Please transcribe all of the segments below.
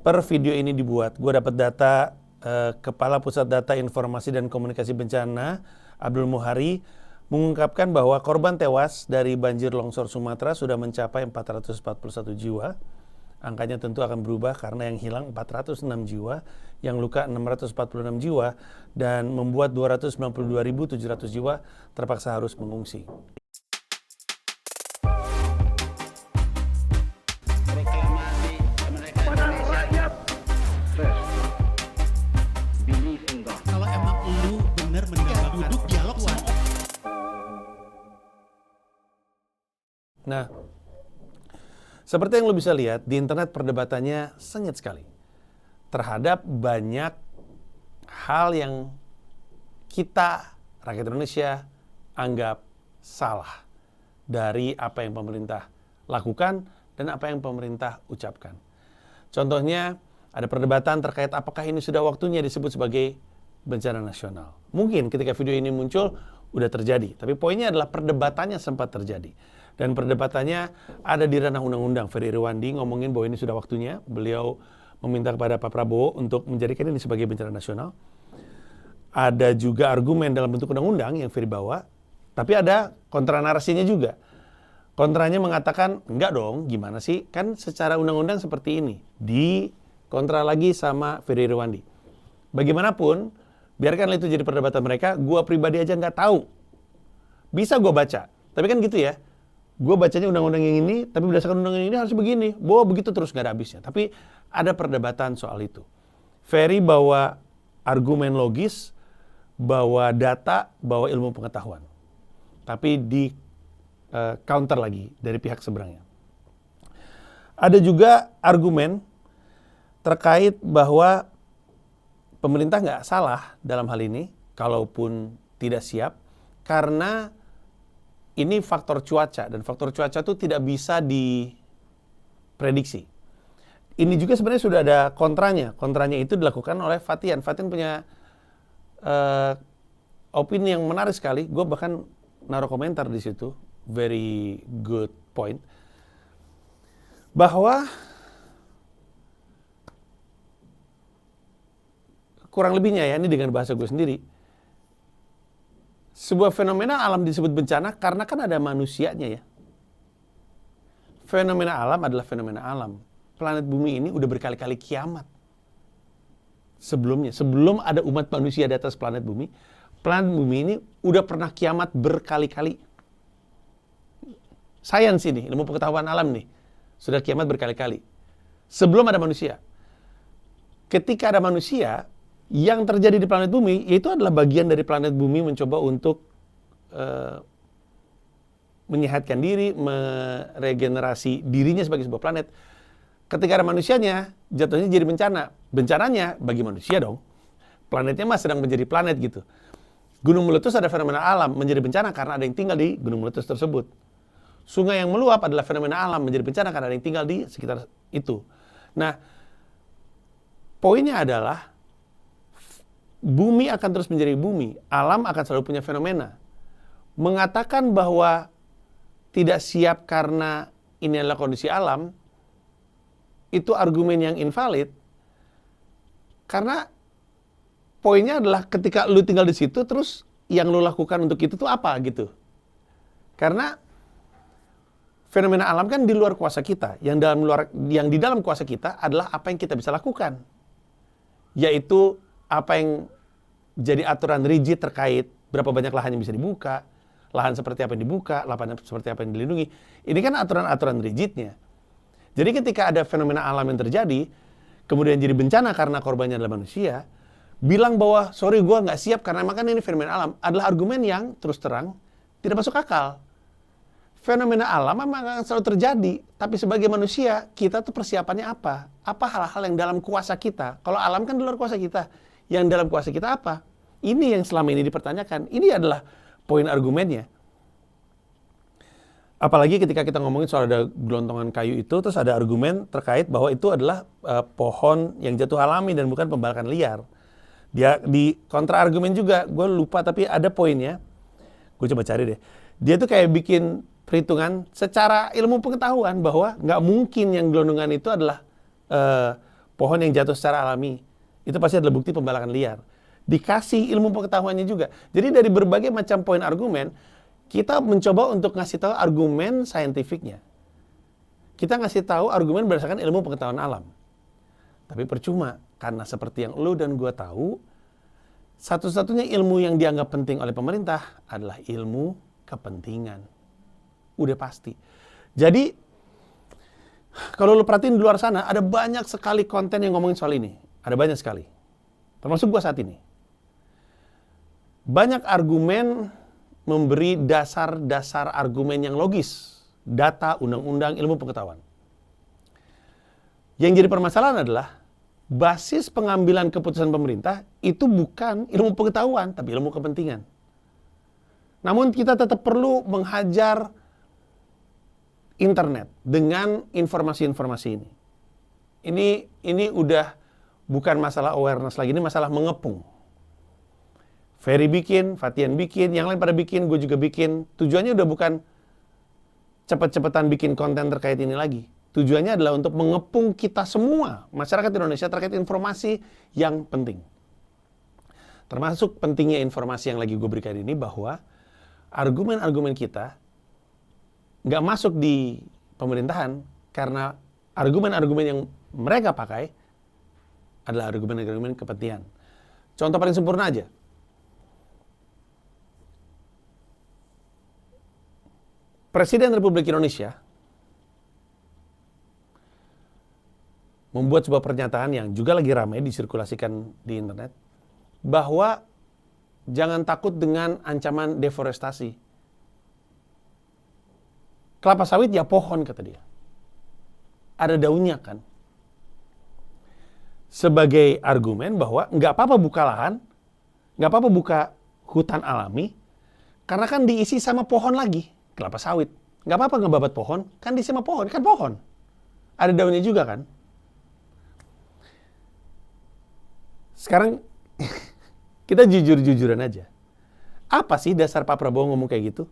per video ini dibuat. Gue dapat data Kepala Pusat Data Informasi dan Komunikasi Bencana Abdul Muhari mengungkapkan bahwa korban tewas dari banjir longsor Sumatera sudah mencapai 441 jiwa. Angkanya tentu akan berubah karena yang hilang 406 jiwa, yang luka 646 jiwa, dan membuat 292.700 jiwa terpaksa harus mengungsi. Kalau emang lu bener mendapatkan duduk dialog sama. Nah, seperti yang lo bisa lihat, di internet perdebatannya sengit sekali terhadap banyak hal yang kita, rakyat Indonesia, anggap salah dari apa yang pemerintah lakukan dan apa yang pemerintah ucapkan. Contohnya, ada perdebatan terkait apakah ini sudah waktunya disebut sebagai bencana nasional. Mungkin ketika video ini muncul, udah terjadi. Tapi poinnya adalah perdebatannya sempat terjadi. Dan perdebatannya ada di ranah undang-undang. Ferry Irwandi ngomongin bahwa ini sudah waktunya. Beliau meminta kepada Pak Prabowo untuk menjadikan ini sebagai bencana nasional. Ada juga argumen dalam bentuk undang-undang yang Ferry bawa. Tapi ada kontra narasinya juga. Kontranya mengatakan, enggak dong, gimana sih? Kan secara undang-undang seperti ini. Di kontra lagi sama Ferry Irwandi. Bagaimanapun, biarkanlah itu jadi perdebatan mereka. Gua pribadi aja nggak tahu. Bisa gua baca. Tapi kan gitu ya. Gue bacanya undang-undang yang ini, tapi berdasarkan undang-undang ini harus begini. Bahwa begitu terus nggak ada habisnya. Tapi ada perdebatan soal itu. Ferry bawa argumen logis, bawa data, bawa ilmu pengetahuan. Tapi di counter lagi dari pihak seberangnya. Ada juga argumen terkait bahwa pemerintah nggak salah dalam hal ini, kalaupun tidak siap, karena ini faktor cuaca, dan faktor cuaca itu tidak bisa diprediksi. Ini juga sebenarnya sudah ada kontranya. Kontranya itu dilakukan oleh Fatian. Fatian punya opini yang menarik sekali. Gue bahkan naruh komentar di situ. Very good point. Bahwa kurang lebihnya ya, ini dengan bahasa gue sendiri, sebuah fenomena alam disebut bencana karena kan ada manusianya ya. Fenomena alam adalah fenomena alam. Planet bumi ini udah berkali-kali kiamat. Sebelumnya, sebelum ada umat manusia di atas planet bumi ini udah pernah kiamat berkali-kali. Sains ini, ilmu pengetahuan alam nih, sudah kiamat berkali-kali. Sebelum ada manusia. Ketika ada manusia, yang terjadi di planet bumi, yaitu adalah bagian dari planet bumi mencoba untuk menyehatkan diri, meregenerasi dirinya sebagai sebuah planet. Ketika ada manusianya, jatuhnya jadi bencana. Bencananya bagi manusia dong. Planetnya mah sedang menjadi planet gitu. Gunung meletus ada fenomena alam, menjadi bencana karena ada yang tinggal di gunung meletus tersebut. Sungai yang meluap adalah fenomena alam, menjadi bencana karena ada yang tinggal di sekitar itu. Nah, poinnya adalah bumi akan terus menjadi bumi. Alam akan selalu punya fenomena. Mengatakan bahwa tidak siap karena ini adalah kondisi alam, itu argumen yang invalid. Karena poinnya adalah ketika lu tinggal di situ, terus yang lu lakukan untuk itu tuh apa gitu. Karena fenomena alam kan di luar kuasa kita. Yang di dalam kuasa kita adalah apa yang kita bisa lakukan. Yaitu apa yang jadi aturan rigid terkait berapa banyak lahan yang bisa dibuka, lahan seperti apa yang dibuka, lahan seperti apa yang dilindungi. Ini kan aturan-aturan rigidnya. Jadi ketika ada fenomena alam yang terjadi, kemudian jadi bencana karena korbannya adalah manusia, bilang bahwa sorry gue nggak siap karena emang kan ini fenomena alam, adalah argumen yang terus terang tidak masuk akal. Fenomena alam memang akan selalu terjadi, tapi sebagai manusia, kita tuh persiapannya apa? Apa hal-hal yang dalam kuasa kita? Kalau alam kan di luar kuasa kita. Yang dalam kuasa kita apa? Ini yang selama ini dipertanyakan. Ini adalah poin argumennya. Apalagi ketika kita ngomongin soal ada gelontongan kayu itu, terus ada argumen terkait bahwa itu adalah pohon yang jatuh alami dan bukan pembalakan liar. Dia di kontra argumen juga, gue lupa tapi ada poinnya. Gue coba cari deh. Dia tuh kayak bikin perhitungan secara ilmu pengetahuan bahwa nggak mungkin yang gelondongan itu adalah pohon yang jatuh secara alami, itu pasti adalah bukti pembalakan liar. Dikasih ilmu pengetahuannya juga. Jadi dari berbagai macam poin argumen, kita mencoba untuk ngasih tahu argumen saintifiknya. Kita ngasih tahu argumen berdasarkan ilmu pengetahuan alam. Tapi percuma, karena seperti yang lu dan gua tahu, satu-satunya ilmu yang dianggap penting oleh pemerintah adalah ilmu kepentingan. Udah pasti. Jadi, kalau lu perhatiin di luar sana, ada banyak sekali konten yang ngomongin soal ini. Ada banyak sekali. Termasuk gua saat ini. Banyak argumen memberi dasar-dasar argumen yang logis. Data, undang-undang, ilmu pengetahuan. Yang jadi permasalahan adalah basis pengambilan keputusan pemerintah itu bukan ilmu pengetahuan, tapi ilmu kepentingan. Namun kita tetap perlu menghajar internet dengan informasi-informasi ini. Ini udah bukan masalah awareness lagi, ini masalah mengepung. Ferry bikin, Fatian bikin, yang lain pada bikin, gue juga bikin. Tujuannya udah bukan cepet-cepetan bikin konten terkait ini lagi. Tujuannya adalah untuk mengepung kita semua, masyarakat Indonesia, terkait informasi yang penting. Termasuk pentingnya informasi yang lagi gue berikan ini, bahwa argumen-argumen kita nggak masuk di pemerintahan karena argumen-argumen yang mereka pakai adalah argumen-argumen kepentingan. Contoh paling sempurna aja. Presiden Republik Indonesia membuat sebuah pernyataan yang juga lagi ramai disirkulasikan di internet, bahwa jangan takut dengan ancaman deforestasi. Kelapa sawit ya pohon, kata dia. Ada daunnya kan. Sebagai argumen bahwa nggak apa-apa buka lahan, nggak apa-apa buka hutan alami, karena kan diisi sama pohon lagi, kelapa sawit. Nggak apa-apa ngebabat pohon, kan diisi sama pohon, kan pohon. Ada daunnya juga kan. Sekarang kita jujur-jujuran aja. Apa sih dasar Pak Prabowo ngomong kayak gitu?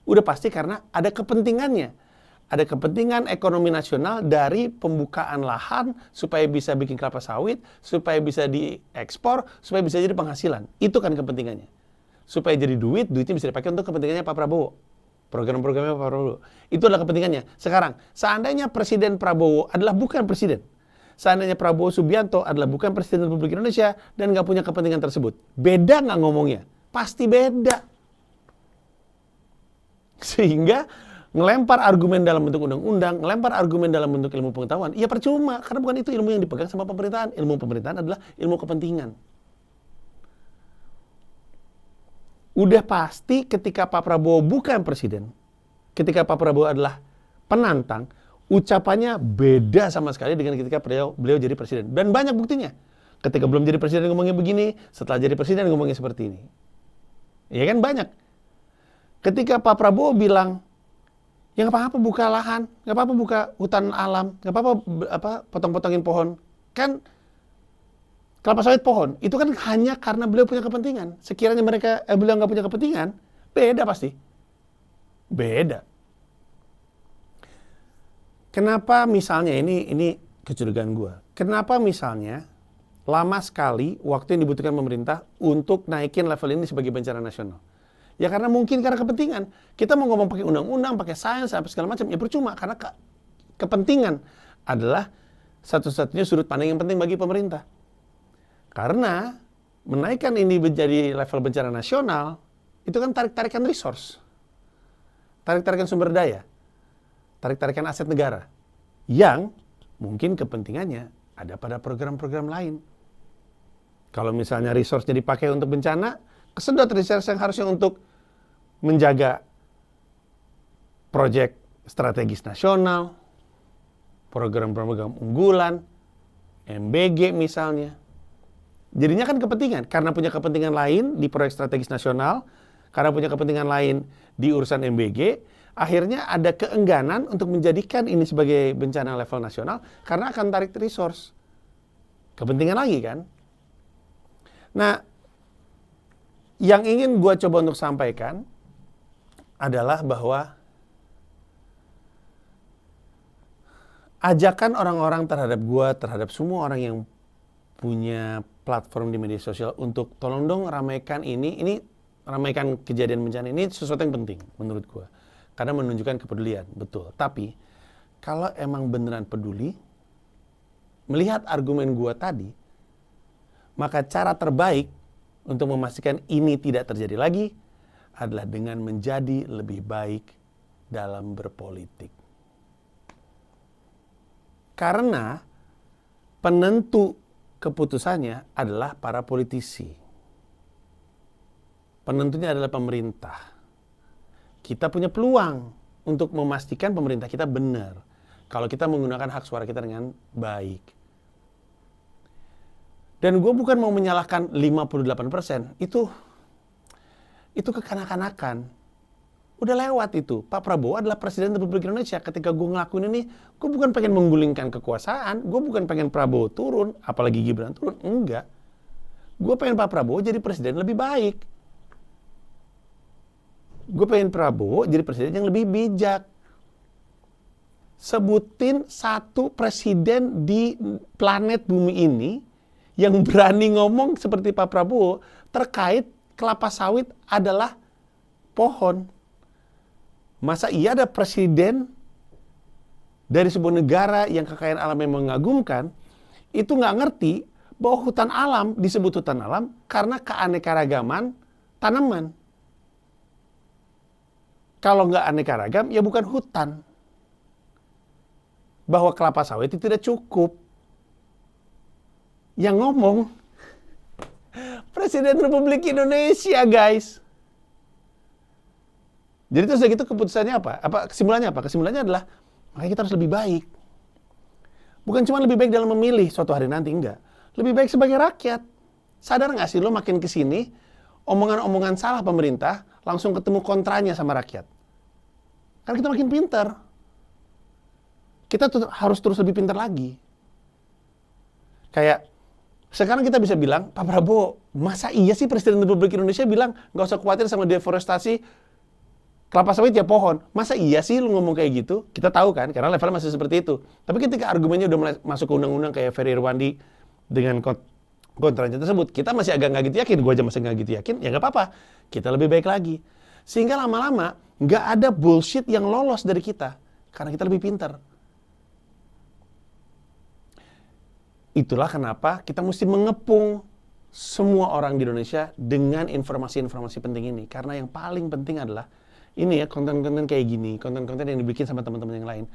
Udah pasti karena ada kepentingannya. Ada kepentingan ekonomi nasional dari pembukaan lahan supaya bisa bikin kelapa sawit, supaya bisa diekspor, supaya bisa jadi penghasilan. Itu kan kepentingannya. Supaya jadi duit, duitnya bisa dipakai untuk kepentingannya Pak Prabowo. Program-programnya Pak Prabowo. Itu adalah kepentingannya. Sekarang, seandainya Presiden Prabowo adalah bukan presiden, seandainya Prabowo Subianto adalah bukan Presiden Republik Indonesia dan nggak punya kepentingan tersebut, beda nggak ngomongnya? Pasti beda. Sehingga ngelempar argumen dalam bentuk undang-undang, ngelempar argumen dalam bentuk ilmu pengetahuan, ya percuma, karena bukan itu ilmu yang dipegang sama pemerintahan. Ilmu pemerintahan adalah ilmu kepentingan. Udah pasti ketika Pak Prabowo bukan presiden, ketika Pak Prabowo adalah penantang, ucapannya beda sama sekali dengan ketika beliau jadi presiden. Dan banyak buktinya. Ketika belum jadi presiden ngomongnya begini, setelah jadi presiden ngomongnya seperti ini. Ya kan banyak. Ketika Pak Prabowo bilang, ya nggak apa-apa buka lahan, nggak apa-apa buka hutan alam, nggak apa-apa potong-potongin pohon. Kan kelapa sawit pohon, itu kan hanya karena beliau punya kepentingan. Sekiranya beliau nggak punya kepentingan, beda pasti. Beda. Kenapa misalnya, ini kecurigaan gue. Kenapa misalnya lama sekali waktu yang dibutuhkan pemerintah untuk naikin level ini sebagai bencana nasional? Ya karena mungkin karena kepentingan. Kita mau ngomong pakai undang-undang, pakai sains, sampai segala macam, ya percuma. Karena kepentingan adalah satu-satunya sudut pandang yang penting bagi pemerintah. Karena menaikkan ini menjadi level bencana nasional, itu kan tarik-tarikan resource. Tarik-tarikan sumber daya. Tarik-tarikan aset negara. Yang mungkin kepentingannya ada pada program-program lain. Kalau misalnya resource-nya dipakai untuk bencana, kesedot resource yang harusnya untuk menjaga proyek strategis nasional, program-program unggulan, MBG misalnya. Jadinya kan kepentingan, karena punya kepentingan lain di proyek strategis nasional, karena punya kepentingan lain di urusan MBG, akhirnya ada keengganan untuk menjadikan ini sebagai bencana level nasional, karena akan tarik resource. Kepentingan lagi kan? Nah, yang ingin gue coba untuk sampaikan adalah bahwa ajakan orang-orang terhadap gua, terhadap semua orang yang punya platform di media sosial untuk tolong dong ramaikan ini ramaikan kejadian bencana ini sesuatu yang penting menurut gua. Karena menunjukkan kepedulian, betul. Tapi kalau emang beneran peduli, melihat argumen gua tadi, maka cara terbaik untuk memastikan ini tidak terjadi lagi adalah dengan menjadi lebih baik dalam berpolitik. Karena penentu keputusannya adalah para politisi. Penentunya adalah pemerintah. Kita punya peluang untuk memastikan pemerintah kita benar kalau kita menggunakan hak suara kita dengan baik. Dan gue bukan mau menyalahkan 58%, itu kekanak-kanakan. Udah lewat itu. Pak Prabowo adalah Presiden Republik Indonesia. Ketika gue ngelakuin ini, gue bukan pengen menggulingkan kekuasaan, gue bukan pengen Prabowo turun, apalagi Gibran turun, enggak. Gue pengen Pak Prabowo jadi presiden lebih baik. Gue pengen Prabowo jadi presiden yang lebih bijak. Sebutin satu presiden di planet bumi ini yang berani ngomong seperti Pak Prabowo terkait kelapa sawit adalah pohon. Masa iya ada presiden dari sebuah negara yang kekayaan alamnya mengagumkan, itu nggak ngerti bahwa hutan alam disebut hutan alam karena keanekaragaman tanaman. Kalau nggak aneka ragam, ya bukan hutan. Bahwa kelapa sawit itu tidak cukup. Yang ngomong Presiden Republik Indonesia, guys. Jadi terus gitu keputusannya apa? Kesimpulannya apa? Kesimpulannya adalah makanya kita harus lebih baik. Bukan cuma lebih baik dalam memilih suatu hari nanti, enggak. Lebih baik sebagai rakyat. Sadar nggak sih lo makin kesini, omongan-omongan salah pemerintah langsung ketemu kontranya sama rakyat. Karena kita makin pintar. Kita harus terus lebih pintar lagi. Kayak sekarang kita bisa bilang, Pak Prabowo, masa iya sih Presiden Republik Indonesia bilang nggak usah khawatir sama deforestasi kelapa sawit ya pohon. Masa iya sih lu ngomong kayak gitu? Kita tahu kan, karena levelnya masih seperti itu. Tapi ketika argumennya udah mulai masuk ke undang-undang kayak Ferry Irwandi dengan kontranya tersebut, kita masih agak nggak gitu yakin. Gue aja masih nggak gitu yakin, ya nggak apa-apa. Kita lebih baik lagi. Sehingga lama-lama nggak ada bullshit yang lolos dari kita. Karena kita lebih pintar. Itulah kenapa kita mesti mengepung semua orang di Indonesia dengan informasi-informasi penting ini. Karena yang paling penting adalah ini ya, konten-konten kayak gini, konten-konten yang dibikin sama teman-teman yang lain.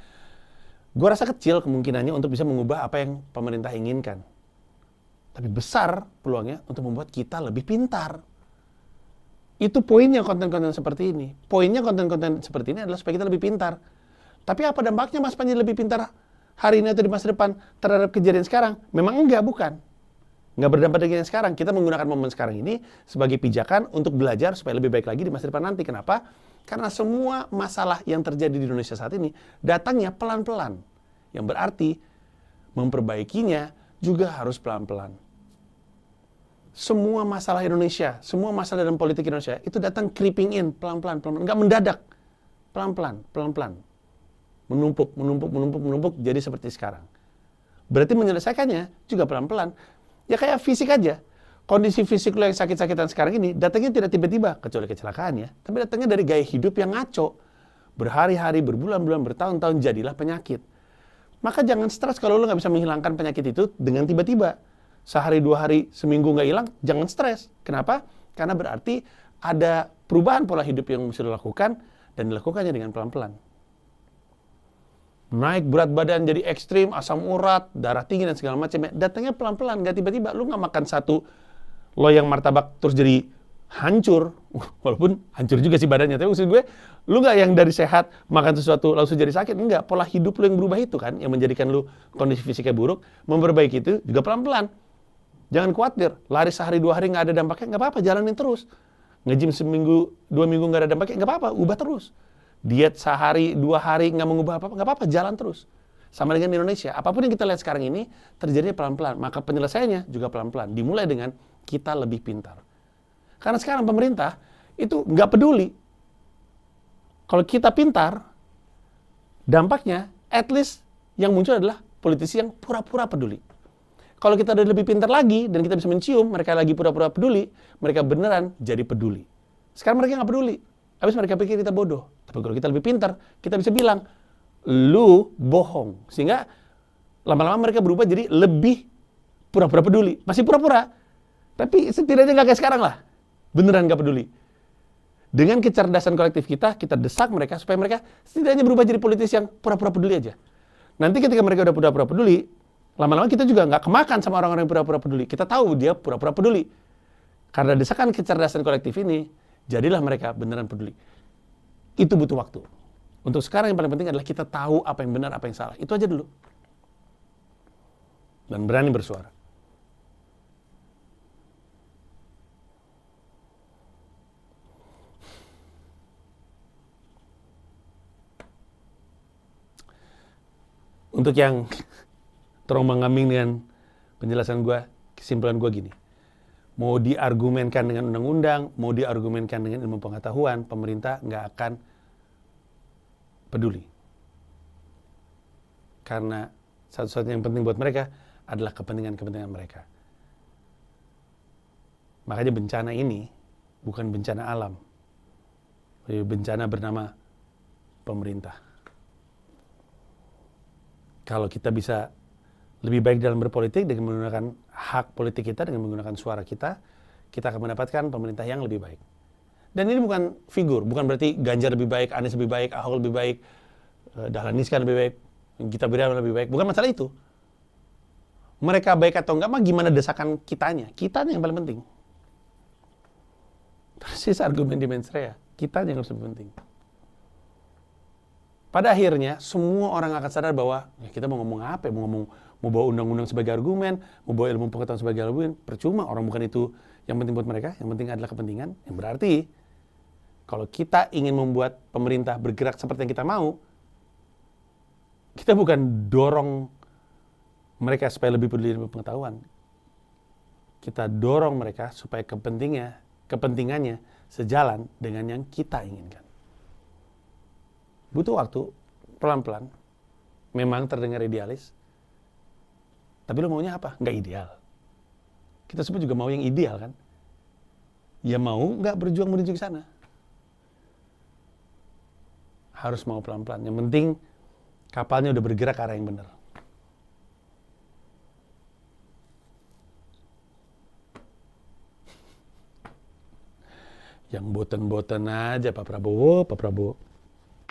Gue rasa kecil kemungkinannya untuk bisa mengubah apa yang pemerintah inginkan. Tapi besar peluangnya untuk membuat kita lebih pintar. Itu poinnya konten-konten seperti ini. Poinnya konten-konten seperti ini adalah supaya kita lebih pintar. Tapi apa dampaknya Mas Panji lebih pintar hari ini atau di masa depan terhadap kejadian sekarang? Memang enggak, bukan. Nggak berdampak dengan sekarang. Kita menggunakan momen sekarang ini sebagai pijakan untuk belajar supaya lebih baik lagi di masa depan nanti. Kenapa? Karena semua masalah yang terjadi di Indonesia saat ini datangnya pelan-pelan. Yang berarti memperbaikinya juga harus pelan-pelan. Semua masalah Indonesia, semua masalah dalam politik Indonesia itu datang creeping in pelan-pelan, nggak mendadak, pelan-pelan, menumpuk, jadi seperti sekarang. Berarti menyelesaikannya juga pelan-pelan. Ya kayak fisik aja. Kondisi fisik lo yang sakit-sakitan sekarang ini datangnya tidak tiba-tiba, kecuali kecelakaan ya. Tapi datangnya dari gaya hidup yang ngaco. Berhari-hari, berbulan-bulan, bertahun-tahun jadilah penyakit. Maka jangan stres kalau lo nggak bisa menghilangkan penyakit itu dengan tiba-tiba. Sehari, 2 hari, seminggu nggak hilang, jangan stres. Kenapa? Karena berarti ada perubahan pola hidup yang mesti dilakukan dan dilakukannya dengan pelan-pelan. Naik berat badan jadi ekstrim, asam urat, darah tinggi dan segala macam. Datangnya pelan-pelan, nggak tiba-tiba. Lu nggak makan satu loyang martabak terus jadi hancur. Walaupun hancur juga sih badannya. Tapi maksud gue, lu nggak yang dari sehat makan sesuatu langsung jadi sakit. Enggak, pola hidup lu yang berubah itu kan, yang menjadikan lu kondisi fisiknya buruk. Memperbaiki itu juga pelan-pelan. Jangan khawatir, lari sehari 2 hari nggak ada dampaknya, nggak apa-apa, jalanin terus. Nge-gym seminggu, 2 minggu nggak ada dampaknya, nggak apa-apa, ubah terus. Diet sehari, 2 hari nggak mengubah apa-apa, nggak apa-apa, jalan terus. Sama dengan di Indonesia, apapun yang kita lihat sekarang ini, terjadinya pelan-pelan. Maka penyelesaiannya juga pelan-pelan. Dimulai dengan kita lebih pintar. Karena sekarang pemerintah itu nggak peduli. Kalau kita pintar, dampaknya at least Yang muncul adalah politisi yang pura-pura peduli. Kalau kita udah lebih pintar lagi, dan kita bisa mencium, mereka lagi pura-pura peduli, mereka beneran jadi peduli. Sekarang mereka nggak peduli. Habis mereka pikir kita bodoh. Tapi kalau kita lebih pintar, kita bisa bilang, lu bohong. Sehingga lama-lama mereka berubah jadi lebih pura-pura peduli. Masih pura-pura, tapi setidaknya nggak kayak sekarang lah. Beneran nggak peduli. Dengan kecerdasan kolektif kita desak mereka supaya mereka setidaknya berubah jadi politisi yang pura-pura peduli aja. Nanti ketika mereka udah pura-pura peduli, lama-lama kita juga nggak kemakan sama orang-orang yang pura-pura peduli. Kita tahu dia pura-pura peduli. Karena desakan kecerdasan kolektif ini, jadilah mereka beneran peduli. Itu butuh waktu. Untuk sekarang yang paling penting adalah kita tahu apa yang benar, apa yang salah. Itu aja dulu. Dan berani bersuara. Untuk yang terombang-ambing dengan penjelasan gue, kesimpulan gue gini. Mau diargumenkan dengan undang-undang, mau diargumenkan dengan ilmu pengetahuan, pemerintah nggak akan peduli. Karena satu-satunya yang penting buat mereka adalah kepentingan-kepentingan mereka. Makanya bencana ini bukan bencana alam. Bencana bernama pemerintah. Kalau kita bisa lebih baik dalam berpolitik dengan menggunakan hak politik kita, dengan menggunakan suara kita, kita akan mendapatkan pemerintah yang lebih baik. Dan ini bukan figur, bukan berarti Ganjar lebih baik, Anies lebih baik, Ahok lebih baik, Dahlan Iskan lebih baik, Gita Wirjawan lebih baik. Bukan masalah itu. Mereka baik atau enggak mah gimana desakan kitanya. Kitanya yang paling penting. Persis argumen di Mensreya. Kitanya yang lebih penting. Pada akhirnya, semua orang akan sadar bahwa ya kita mau ngomong apa ya? Mau bawa undang-undang sebagai argumen, mau bawa ilmu pengetahuan sebagai argumen. Percuma, orang bukan itu yang penting buat mereka. Yang penting adalah kepentingan. Yang berarti, kalau kita ingin membuat pemerintah bergerak seperti yang kita mau, kita bukan dorong mereka supaya lebih peduli ilmu pengetahuan. Kita dorong mereka supaya kepentingannya sejalan dengan yang kita inginkan. Butuh waktu, pelan-pelan. Memang terdengar idealis. Tapi lo maunya apa? Nggak ideal. Kita semua juga mau yang ideal kan? Ya mau nggak berjuang menuju ke sana. Harus mau pelan-pelan. Yang penting kapalnya udah bergerak ke arah yang benar. Yang boten-boten aja Pak Prabowo.